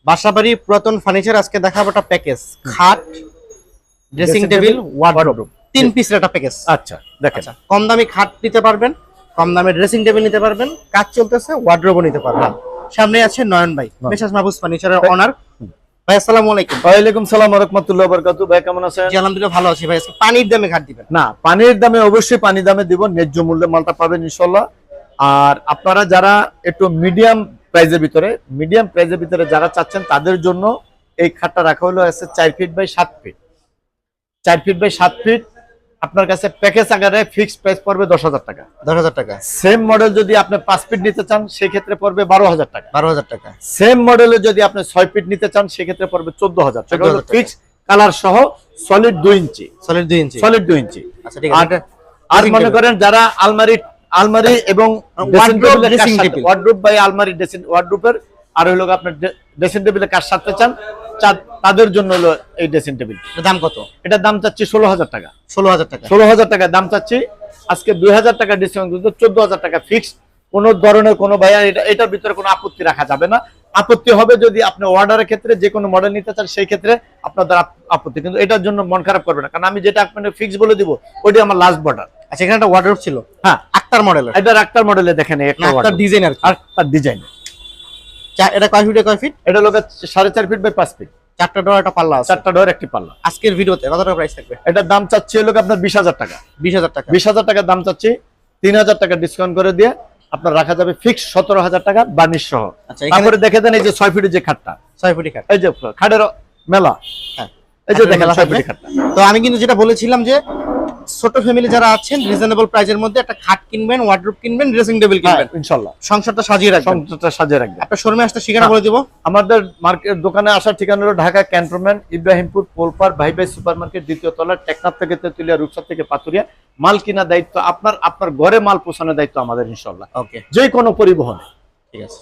বাসাবাড়ি পুরাতন ফার্নিচার আজকে দেখাবো একটা প্যাকেজ, খাট, ড্রেসিং টেবিল, ওয়ার্ডরোব, 3 পিসের একটা প্যাকেজ। আচ্ছা দেখেন, কম দামি খাট নিতে পারবেন, কম দামে ড্রেসিং টেবিল নিতে পারবেন, কাজ চলতেছে, ওয়ার্ডরোবও নিতে পারবেন। সামনে আছে নয়ন ভাই, মেসার্স মাহফুজ ফার্নিচারের ওনার। ভাই আসসালামু আলাইকুম। ওয়ালাইকুম সালাম ওয়া রাহমাতুল্লাহি ওয়া বারাকাতুহু। ভাই কেমন আছেন? জি আলহামদুলিল্লাহ ভালো আছি ভাই। আজকে পানির দামে খাট দিবেন? না, পানির দামে অবশ্যই পানি দামে দিব, ন্যায্য মূল্যে মালটা পাবেন ইনশাআল্লাহ। আর আপনারা যারা একটু মিডিয়াম প্রাইজের ভিতরে যারা চাচ্ছেন তাদের জন্য এই খাটটা রাখা হলো আছে 4 feet by 7 feet. 4 feet by 7 feet আপনার কাছে প্যাকেজ আকারে ফিক্সড প্রাইস পড়বে 10,000 টাকা। 10,000 টাকা। সেম মডেল যদি আপনি 5 ফিট নিতে চান সেই ক্ষেত্রে পড়বে 12,000 টাকা। 12,000 টাকা। সেম মডেলে যদি আপনি 6 ফিট নিতে চান সেই ক্ষেত্রে পড়বে 14,000 টাকা। ফিক্স কালার সহ সলিড 2 ইঞ্চি। সলিড 2 ইঞ্চি। সলিড 2 ইঞ্চি। আচ্ছা ঠিক আছে। আর মনে করেন যারা আলমারি এবং ওয়ার্ডরোব বাই আলমারি ড্রেসিং ওয়ার্ডরোবের আর হলো আপনার ড্রেসিং টেবিলে কাজ সারতে চান তাদের জন্য হলো এই ড্রেসিং টেবিল। দাম কত? এটার দাম চাচ্ছি 16,000 টাকা। 16,000 টাকা। 16,000 টাকা দাম চাচ্ছি। আজকে 2,000 টাকা ডিসকাউন্ট কিন্তু 14,000 টাকা ফিক্সড। কোন ধরনের কোনো ভাইয়া এটার ভিতরে কোনো আপত্তি রাখা যাবে না। আপত্তি হবে যদি আপনি অর্ডারের ক্ষেত্রে যে কোনো মডেল নিতে চান সেই ক্ষেত্রে আপনাদের আপত্তি, কিন্তু এটার জন্য মন খারাপ করবে না, কারণ আমি যেটা আপনাকে ফিক্স বলে দিব ওইটা আমার লাস্ট বর্ডার। আচ্ছা এখানে একটা ওয়ার্ডরোব ছিল, হ্যাঁ আক্তার মডেলের। এটা আক্তার মডেলে দেখেন একটা ডিজাইন আর তার ডিজাইন। এটা কয় ফিটে কয় ফিট? এটা লোক 4.5 ফিট বাই 5 ফিট। 4টা ডোর একটা পাল্লা আছে। 4টা ডোর একটি পাল্লা। আজকের ভিডিওতে কত টাকা প্রাইস থাকবে? এটার দাম চাচ্ছি হলো আপনার 20,000 টাকা। 20,000 টাকা। 20,000 টাকা দাম চাচ্ছি। 3,000 টাকা ডিসকাউন্ট করে দিয়ে আপনার রাখা যাবে ফিক্স 17,000 টাকা বার্নিশ সহ। আচ্ছা তারপরে দেখে দেন এই যে 6 ফিটের যে খাটটা, 6 ফিট খাট, এই যে খাটের মেলা, হ্যাঁ এই যে দেখেন 6 ফিটের খাটটা। তো আমি কিন্তু যেটা বলেছিলাম যে ছোট ফ্যামিলি যারা আছেন রিজনেবল প্রাইসের মধ্যে একটা খাট কিনবেন, ওয়ার্ডরোব কিনবেন, ড্রেসিং টেবিল কিনবেন, ইনশাআল্লাহ সংসারটা সাজিয়ে রাখবেন। সংসারটা সাজিয়ে রাখবেন। আপনার শোরুমে আসতে ঠিকানা বলে দিব। আমাদের মার্কেট দোকানে আসার ঠিকানা হলো ঢাকা ক্যান্টনমেন্ট, ইব্রাহিমপুর, পোলপার, ভাই ভাই সুপারমার্কেট, দ্বিতীয় তলা, টেকনাফ থেকে তেতুলিয়া, রূপসা থেকে পাতুরিয়া। মাল কিনা দায়িত্ব আপনার ঘরে মাল পৌঁছানোর দায়িত্ব আমাদের ইনশাআল্লাহ। ওকে, যে কোনো পরিবহন। ঠিক আছে।